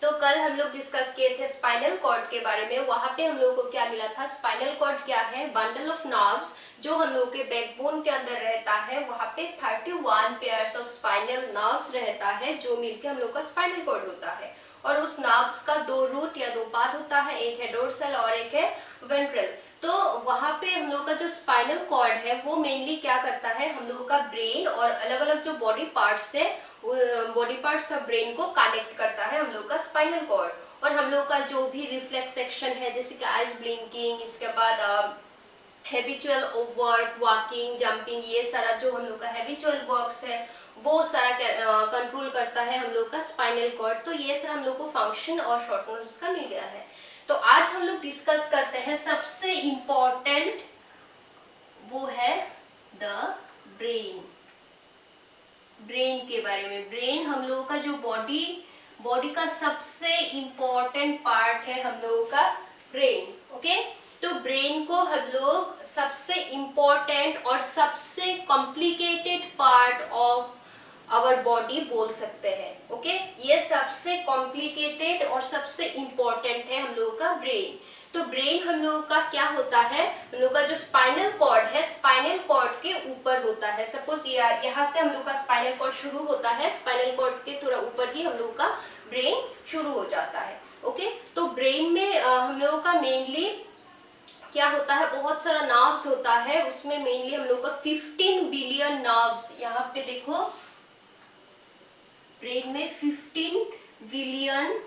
तो कल हम लोग डिस्कस किए थे स्पाइनल कॉर्ड के बारे में। वहां पे हम लोगों को क्या मिला था, स्पाइनल कॉर्ड क्या है, बंडल ऑफ नर्व्स जो हम लोग के बैकबोन के अंदर रहता है। वहां पे 31 पेयर्स ऑफ स्पाइनल नर्व्स रहता है जो मिलके हम लोग का स्पाइनल कॉर्ड होता है। और उस नर्व्स का दो रूट या दो पार्ट होता है, एक है डोर्सल और एक है वेंट्रल। तो वहां पे हम लोग का जो स्पाइनल कॉर्ड है वो मेनली क्या करता है, हम लोगों का ब्रेन और अलग अलग जो बॉडी पार्ट्स है, बॉडी पार्ट्स ऑफ ब्रेन को कनेक्ट करता है हम लोग का स्पाइनल कॉर्ड। और हम लोग का जो भी रिफ्लेक्स सेक्शन है, जैसे कि आइज ब्लिंकिंग, इसके बाद हैबिचुअल वर्क, वॉकिंग, जंपिंग, ये सारा जो हम लोग का हैबिचुअल वर्क्स है वो सारा कंट्रोल करता है हम लोग का स्पाइनल कॉर्ड। तो ये सारा हम लोग को फंक्शन और शॉर्ट नोट्स का मिल गया है। तो आज हम लोग डिस्कस करते हैं सबसे इम्पोर्टेंट, वो है द ब्रेन। ब्रेन के बारे में। ब्रेन हम लोगों का जो बॉडी का सबसे इम्पोर्टेंट पार्ट है हम लोगों का ब्रेन। ओके, तो ब्रेन को हम लोग सबसे इम्पोर्टेंट और सबसे complicated part of our body बोल सकते हैं। ओके, ये सबसे कॉम्प्लिकेटेड और सबसे इम्पोर्टेंट है हम लोगों का ब्रेन। तो ब्रेन हम लोगों का क्या होता है, हम लोग का जो स्पाइनल कॉर्ड है, स्पाइनल कॉर्ड के ऊपर होता है। सपोज यहाँ से हम लोग का स्पाइनल कॉर्ड शुरू होता है, स्पाइनल कॉर्ड के थोड़ा ऊपर ही हम लोग का ब्रेन शुरू हो जाता है। ओके, तो ब्रेन में हम लोगों का मेनली क्या होता है, बहुत सारा नर्व्स होता है। उसमें मेनली हम लोग का 15 बिलियन नर्व्स, यहाँ पे देखो ब्रेन में 15 बिलियन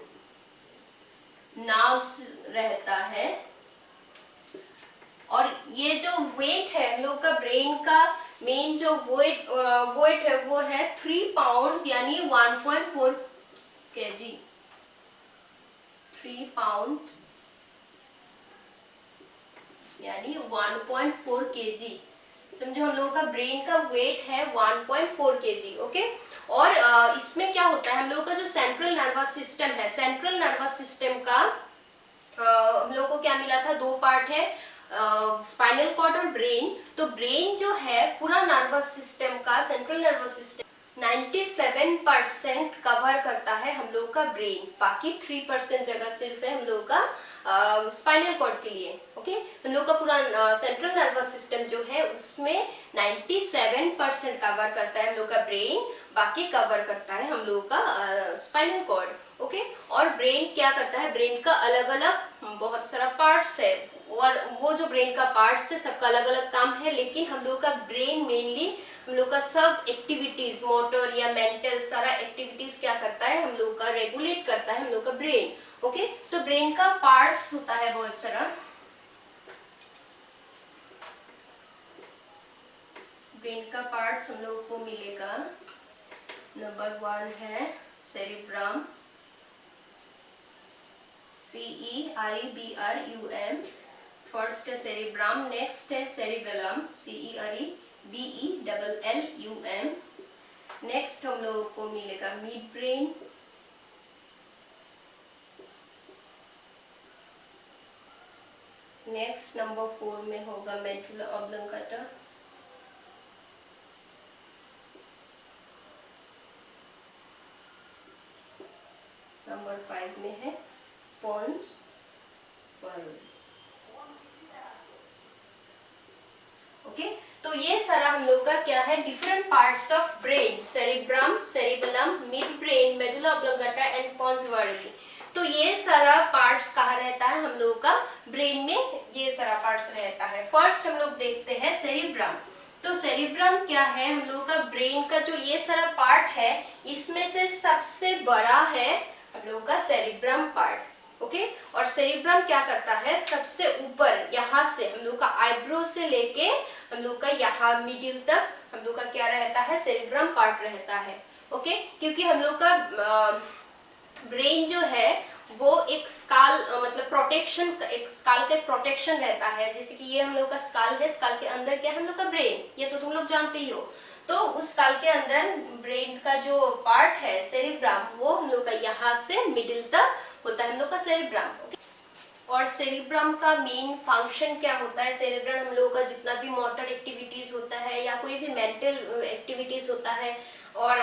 नर्व्स रहता है। और ये जो वेट है हम लोग का ब्रेन का, मेन जो वेट है वो है 3 पाउंड यानी 1.4 kg। 3 पाउंड यानी 1.4 kg। समझो हम लोगों का ब्रेन का वेट है 1.4 kg। ओके, और इसमें क्या होता है, हम लोगों का जो सेंट्रल नर्वस सिस्टम है, सेंट्रल नर्वस सिस्टम का हम लोगों को क्या मिला था, दो पार्ट है, स्पाइनल कॉर्ड और ब्रेन। तो ब्रेन जो है पूरा नर्वस सिस्टम का, सेंट्रल नर्वस सिस्टम 97% कवर करता है हम लोग का ब्रेन। बाकी 3% जगह सिर्फ है हम लोग का स्पाइनल कॉर्ड के लिए। ओके, हम लोग का पूरा सेंट्रल नर्वस सिस्टम जो है उसमें 97% कवर करता है हम लोग का ब्रेन, बाकी कवर करता है हम लोग का स्पाइनल कॉर्ड। ओके, और ब्रेन क्या करता है, ब्रेन का अलग अलग बहुत सारा पार्ट्स है, और वो जो ब्रेन का पार्ट्स है सबका अलग अलग काम है। लेकिन हम लोग का ब्रेन मेनली हम लोग का सब एक्टिविटीज, मोटर या मेंटल सारा एक्टिविटीज क्या करता है, हम लोग का रेगुलेट करता है हम लोग का ब्रेन। ओके, तो ब्रेन का पार्ट्स होता है बहुत सारा। ब्रेन का पार्ट्स हम लोग को मिलेगा, नंबर 1 है सेरिब्रम, CEREBRUM, फर्स्ट है सेरिब्रम। नेक्स्ट है सेरिबेलम, CEREBELLUM। नेक्स्ट हम लोगों को मिलेगा मिड ब्रेन, नेक्स्ट नंबर 4 में होगा मेडुला ऑब्लंगाटा, नंबर 5 में है पोन्स पर्ल। ओके, तो ये सारा हम लोग का क्या है, different parts of brain, cerebrum, cerebellum, mid brain, medulla oblongata and pons pearl. तो ये सारा पार्ट्स कहाँ रहता है, हम लोग का ब्रेन में ये सारा पार्ट्स रहता है। फर्स्ट हम लोग देखते हैं सेरिब्रम। तो सेरिब्रम क्या है, हम लोग का ब्रेन का जो ये सारा पार्ट है इसमें से सबसे बड़ा है हम लोग का सेरिब्रम पार्ट। ओके, और सेरिब्रम क्या करता है, सबसे ऊपर यहाँ से हम लोग का आईब्रो से लेके हम लोग का यहाँ मिडिल तक हम लोग का क्या रहता है, सेरिब्रम पार्ट रहता है। ओके, क्योंकि हम लोग का ब्रेन जो है वो एक स्काल मतलब प्रोटेक्शन, एक स्काल का एक प्रोटेक्शन रहता है। जैसे कि ये हम लोग का स्काल है, स्काल के अंदर क्या है हम लोग का ब्रेन, ये तो तुम लोग जानते ही हो। तो उस स्काल के अंदर ब्रेन का जो पार्ट है सेरिब्रम, वो हम लोग का यहाँ से मिडिल तक होता है हम लोग का सेरिब्रम। और सेरिब्रम का मेन फंक्शन क्या होता है, सेरिब्रम हम लोगों का जितना भी मोटर एक्टिविटीज होता है या कोई भी मेंटल एक्टिविटीज होता है और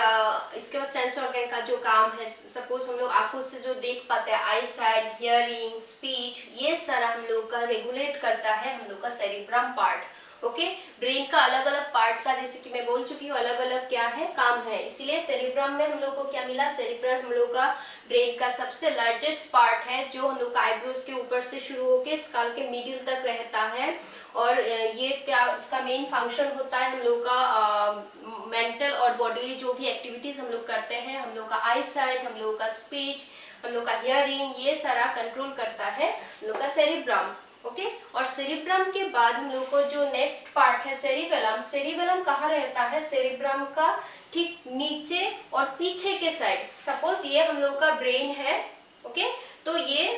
इसके बाद सेंस ऑर्गन का जो काम है, सपोज हम लोग आंखों से जो देख पाते हैं, आई साइट, हियरिंग, स्पीच, ये सारा हम लोग का रेगुलेट करता है हम लोग का सेरिब्रम पार्ट। ओके, ब्रेन का अलग अलग पार्ट का, जैसे कि मैं बोल चुकी हूँ, अलग अलग क्या है काम है, इसीलिए सेरिब्रम में हम लोग को क्या मिला, सेरिब्रम हम लोग का ब्रेन का सबसे लार्जेस्ट पार्ट है, जो हम लोग का आईब्रोज के ऊपर से शुरू होकर स्कल के मिडिल तक रहता है। और ये क्या उसका मेन फंक्शन होता है, हम लोग का मेंटल और बॉडीली जो भी एक्टिविटीज हम लोग करते हैं, हम लोग का आई साइट, हम लोग का स्पीच, हम लोग का हियरिंग, ये सारा कंट्रोल करता है हम लोग का सेरिब्रम। ओके, और सेरिब्रम के बाद हम लोग को जो नेक्स्ट पार्ट है सेरिबेलम। सेरिबेलम कहाँ रहता है, सेरिब्रम का ठीक नीचे और पीछे के साइड। सपोज ये हम लोग का ब्रेन है, ओके, तो ये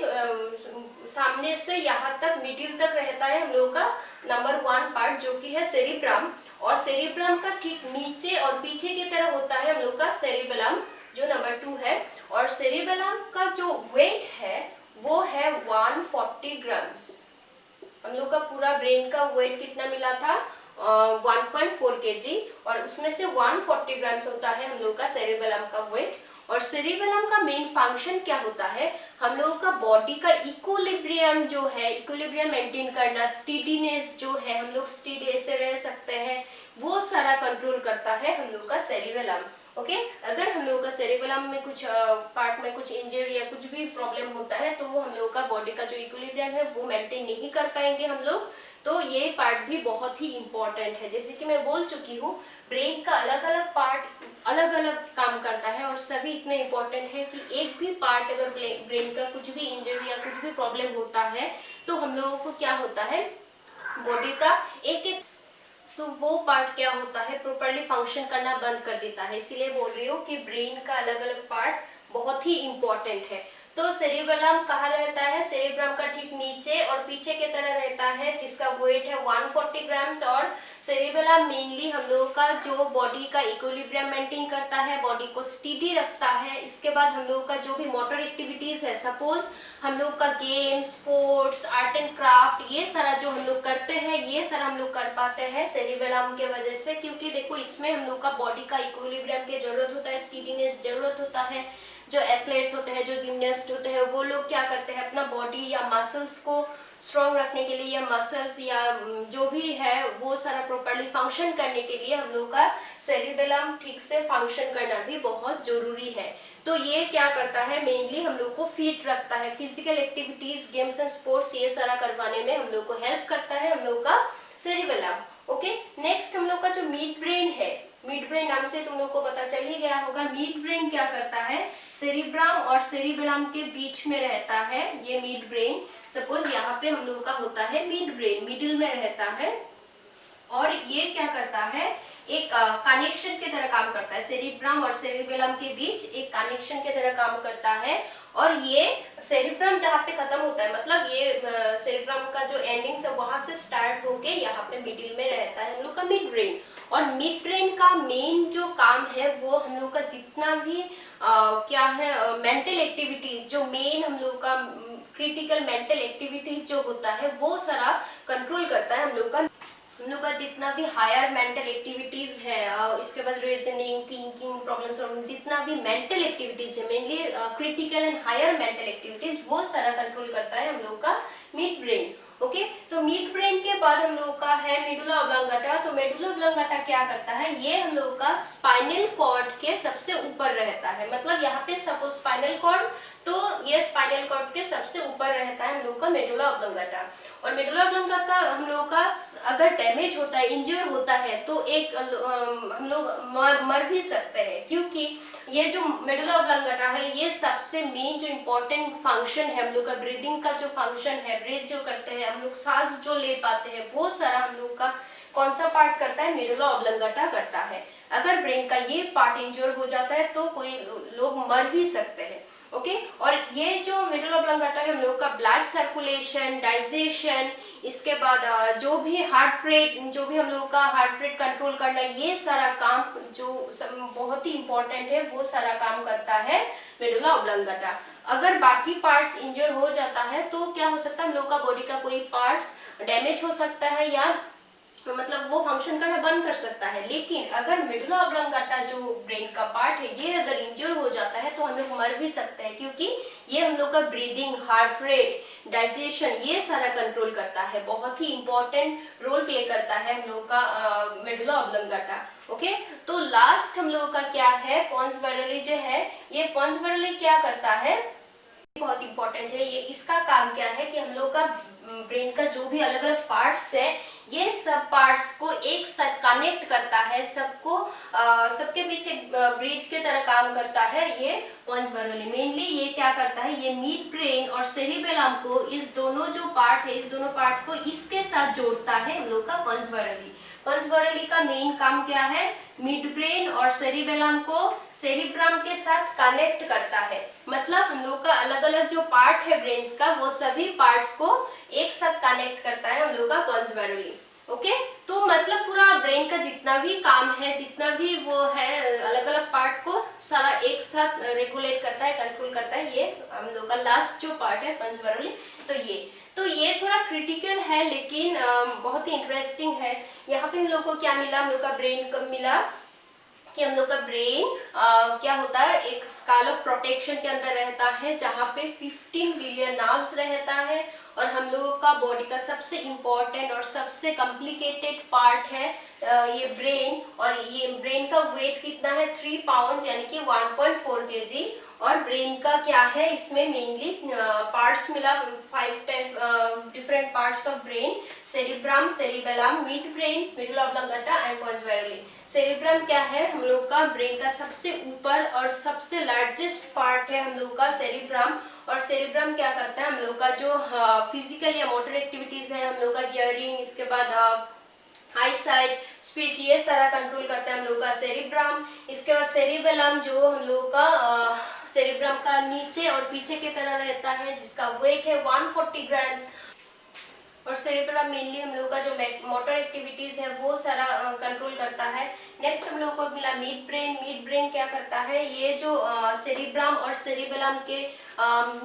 सामने से यहाँ तक मिडिल तक रहता है हम लोग का नंबर 1 पार्ट, जो कि है सेरिब्रम। और सेरिब्रम का ठीक नीचे और पीछे की तरह होता है हम लोग का सेरिबेलम, जो नंबर 2 है। और सेरिबेलम का जो वेट है वो है 140 ग्राम्स। हम लोग का पूरा ब्रेन का वेट कितना मिला था, 1.4 kg, और उसमें से 140 ग्राम्स होता है हम लोग का सेरिबेलम का वेट। और सेरिबेलम का मेन फंक्शन क्या होता है, हम लोगों का बॉडी का इक्विलिब्रियम जो है, इक्विलिब्रियम मेंटेन करना, स्टीडीनेस जो है, हम लोग स्टीडी ऐसे रह सकते हैं, वो सारा कंट्रोल करता है हम लोग का सेरिबेलम। ओके, अगर हम लोग का सेरिबेलम में कुछ पार्ट में कुछ इंजरी या कुछ भी प्रॉब्लम होता है, तो हम लोग का बॉडी का जो इक्विलिब्रियम है वो मेंटेन नहीं कर पाएंगे हम लोग। तो ये पार्ट भी बहुत ही इंपॉर्टेंट है। जैसे कि मैं बोल चुकी हूँ, ब्रेन का अलग अलग पार्ट अलग अलग काम करता है, और सभी इतने इम्पोर्टेंट है कि एक भी पार्ट अगर ब्रेन का कुछ भी इंजरी या कुछ भी प्रॉब्लम होता है, तो हम लोगों को क्या होता है, बॉडी का एक एक, तो वो पार्ट क्या होता है, प्रॉपर्ली फंक्शन करना बंद कर देता है। इसीलिए बोल रही हूँ कि ब्रेन का अलग अलग पार्ट बहुत ही इम्पोर्टेंट है। तो सेरिबेलम कहाँ रहता है, सेरिब्रम का ठीक नीचे और पीछे की तरह रहता है, जिसका वेट है 140 ग्राम्स। और सेरिबेलम मेनली हम लोगों का जो बॉडी का इक्विलिब्रियम मेंटेन करता है, बॉडी को स्टीडी रखता है। इसके बाद हम लोगों का जो भी मोटर एक्टिविटीज है, सपोज हम लोग का game, sports, art and craft, ये सारा जो हम लोग करते हैं, ये सारा हम लोग कर पाते हैं सेरिबेलम के वजह से। क्योंकि देखो, इसमें हम लोग का बॉडी का इक्विलिब्रियम की जरूरत होता है, स्टीडीनेस जरूरत होता है। जो एथलेट्स होते हैं, जो जिम्नास्ट होते हैं, वो लोग क्या करते हैं, अपना बॉडी या मसल्स को स्ट्रॉन्ग रखने के लिए, या मसल्स या जो भी है वो सारा प्रॉपर्ली फंक्शन करने के लिए हम लोग का सेरिबेलम ठीक से फंक्शन करना भी बहुत जरूरी है। तो ये क्या करता है, मेनली हम लोग को फिट रखता है, physical activities, games and sports, ये सारा करवाने में हम लोग को हेल्प करता है हम लोग का सेरिबेलम। ओके, नेक्स्ट हम लोग का जो मिड ब्रेन है, मिड ब्रेन नाम से तुम लोग को पता चल ही गया होगा। मिड ब्रेन क्या करता है, सेरिब्रम और सेरिबेलम के बीच में रहता है ये मिड ब्रेन। सपोज यहाँ पे हम लोग का होता है मिड ब्रेन, मिडिल में रहता है, और ये क्या करता है, एक कनेक्शन की तरह काम करता है, सेरिब्रम और सेरिबेलम के बीच एक कनेक्शन की तरह काम करता है। और ये सेरिब्रम जहाँ पे खत्म होता है, मतलब ये सेरिब्रम का जो एंडिंग है वहां से स्टार्ट होके यहाँ पे मिडिल में रहता है हम लोग का मिड ब्रेन। और मिड ब्रेन का मेन जो काम है, वो हम लोग का जितना भी क्या है, मेंटल एक्टिविटीज, जो मेन हम लोग का क्रिटिकल मेंटल एक्टिविटीज जो होता है, वो सारा कंट्रोल करता है हम लोग का जितना भी हायर मेंटल एक्टिविटीज है, इसके बाद रीजनिंग, थिंकिंग, प्रॉब्लम सॉल्विंग, जितना भी मेंटल एक्टिविटीज है, mainly critical and higher mental activities, वो सारा कंट्रोल करता है हम लोग का मिड ब्रेन। ओके, तो मिड ब्रेन के बाद हम लोग का है मेडुला ऑब्लांगाटा। तो मेडुला ऑब्लांगाटा क्या करता है, ये हम लोग का स्पाइनल कॉर्ड के सबसे ऊपर रहता है। मतलब यहाँ पे सपोज स्पाइनल कॉर्ड, तो ये स्पाइनल कॉर्ड के सबसे ऊपर रहता है हम लोग का मेडुला ऑब्लांगाटा। और मेडुला ऑब्लांगाटा हम लोग का अगर डैमेज होता है, इंजर होता है, तो एक हम लोग मर भी सकते हैं। क्योंकि ये जो मेडुला ऑब्लांगाटा है, ये सबसे मेन जो इम्पोर्टेंट फंक्शन है हम लोग का, ब्रीदिंग का जो फंक्शन है, ब्रीथ जो करते हैं हम लोग, सांस जो ले पाते हैं, वो सारा हम लोग का कौन सा पार्ट करता है, मेडुला ऑब्लांगाटा करता है। अगर ब्रेन का ये पार्ट इंजर हो जाता है, तो कोई लोग मर भी सकते हैं। ओके, और ये जो मेडुला ऑब्लांगाटा है हम लोग का ब्लड सर्कुलेशन, डाइजेशन, इसके बाद जो भी हार्ट रेट, जो भी हम लोग का हार्ट रेट कंट्रोल करना, ये सारा काम जो बहुत ही इंपॉर्टेंट है, वो सारा काम करता है मेडुला ऑब्लांगाटा। अगर बाकी पार्ट्स इंजर हो जाता है, तो क्या हो सकता है, हम लोग का बॉडी का कोई पार्ट्स डैमेज हो सकता है, या मतलब वो फंक्शन करना बंद कर सकता है। लेकिन अगर मेडुला ऑब्लांगाटा जो ब्रेन का पार्ट है ये अगर इंजर हो जाता है तो हम लोग मर भी सकते हैं, क्योंकि ये हम लोग का ब्रीदिंग, हार्ट रेट, डाइजेशन ये सारा कंट्रोल करता है। बहुत ही इंपॉर्टेंट रोल प्ले करता है हम लोग का मेडुला ऑब्लांगाटा। ओके, तो लास्ट हम लोगों का क्या है, पोन्स वायरली जो है, ये पोन्स वायरली क्या करता है, बहुत इंपॉर्टेंट है ये। इसका काम क्या है कि हम लोग का ब्रेन का जो भी अलग अलग पार्ट्स है ये सब पार्ट्स को एक साथ कनेक्ट करता है, सबको सबके पीछे ब्रिज के तरह काम करता है ये पोन्स वायरली। मेनली ये क्या करता है, ये मिड ब्रेन और सेरिबेलम को, इस दोनों जो पार्ट है इस दोनों पार्ट को इसके साथ जोड़ता है हम लोग का पोन्स वायरली। पोन्स वायरली का मेन काम क्या है, मिड ब्रेन और सेरिबेलम को सेरिब्रम के साथ कनेक्ट करता है। मतलब हम लोग का अलग अलग जो पार्ट है ब्रेन्स का वो सभी पार्ट्स को एक साथ कनेक्ट करता है हम लोग का पोन्स वायरली। ओके, तो मतलब पूरा ब्रेन का जितना भी काम है, जितना भी वो है अलग अलग पार्ट को सारा एक साथ रेगुलेट करता है, कंट्रोल करता है, ये हम लोग का लास्ट जो पार्ट है पोन्स वायरली। तो ये थोड़ा क्रिटिकल है लेकिन बहुत ही इंटरेस्टिंग है। यहाँ पे हम लोग को क्या मिला, हम लोग का ब्रेन को मिला कि हम लोग का ब्रेन क्या होता है, एक स्काल ऑफ प्रोटेक्शन के अंदर रहता है जहाँ पे 15 बिलियन नर्व्स रहता है। और हम लोगों का बॉडी का सबसे इम्पोर्टेंट और सबसे कॉम्प्लिकेटेड पार्ट है ये ब्रेन। और ये ब्रेन का वेट कितना है, 3 पाउंड यानी कि 1.4 kg। और ब्रेन का क्या है, इसमें मेनली पार्ट्स मिला 5 different parts of brain, cerebrum, cerebellum, mid brain, medulla oblongata and pons वायरली। सेरिब्रम क्या है, हम लोग का ब्रेन का सबसे ऊपर और सबसे लार्जेस्ट पार्ट है हम लोग का सेरिब्रम। और सेरिब्रम क्या करता है, हम लोग का जो फिजिकल या मोटर एक्टिविटीज है, हम लोग का हियरिंग, इसके बाद आई साइट, स्पीच, ये सारा कंट्रोल करता है हम लोग का सेरिब्रम। इसके बाद सेरिबेलम जो हम लोग का सेरिब्रम का नीचे और पीछे की तरह रहता है, जिसका वेट है 140 ग्राम्स। और सेरिब्रम मेनली हम लोग का जो मोटर एक्टिविटीज है वो सारा कंट्रोल करता है। नेक्स्ट हम लोग को मिला मिड ब्रेन। मिड ब्रेन क्या करता है, ये जो सेरिब्रम और सेरिबेलम के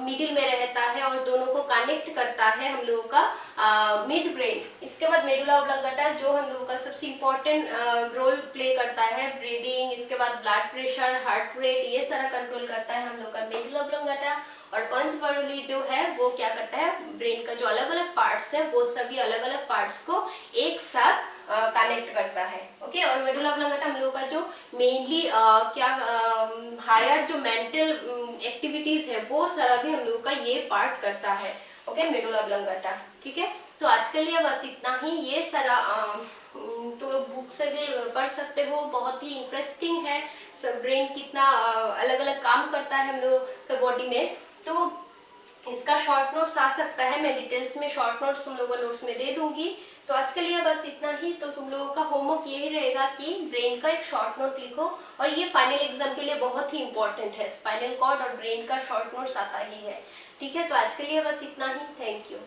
मिडिल में रहता है और दोनों को कनेक्ट करता है हम लोगों का मिड ब्रेन। इसके बाद मेडुला ऑब्लांगाटा जो हम लोगों का सबसे इम्पोर्टेंट रोल प्ले करता है, ब्रीदिंग, इसके बाद ब्लड प्रेशर, हार्ट रेट, ये सारा कंट्रोल करता है हम लोग का मेडुला ऑब्लांगाटा। और पोन्स वायरली जो है वो क्या करता है, ब्रेन का जो अलग अलग पार्ट्स है वो सभी अलग अलग पार्ट्स को एक साथ कनेक्ट करता है। ओके, और मेडुला ऑब्लांगाटा हम लोगों का जो मेनली क्या हायर जो मेंटल एक्टिविटीज है वो सारा भी हम लोगों का ये पार्ट करता है। Okay, medulla oblongata. ठीक है, तो आज के लिए बस इतना ही। ये सारा तुम लोग बुक से भी पढ़ सकते हो, बहुत ही इंटरेस्टिंग है। सब ब्रेन कितना अलग अलग काम करता है हम लोग के बॉडी में। तो इसका शॉर्ट नोट्स आ सकता है, मैं डिटेल्स में शॉर्ट नोट्स तुम लोगों को नोट्स में दे दूंगी। तो आज के लिए बस इतना ही। तो तुम लोगों का होमवर्क यही रहेगा कि ब्रेन का एक शॉर्ट नोट लिखो, और ये फाइनल एग्जाम के लिए बहुत ही इंपॉर्टेंट है। स्पाइनल कॉर्ड और ब्रेन का शॉर्ट नोट्स आता ही है। ठीक है, तो आज के लिए बस इतना ही। Thank you.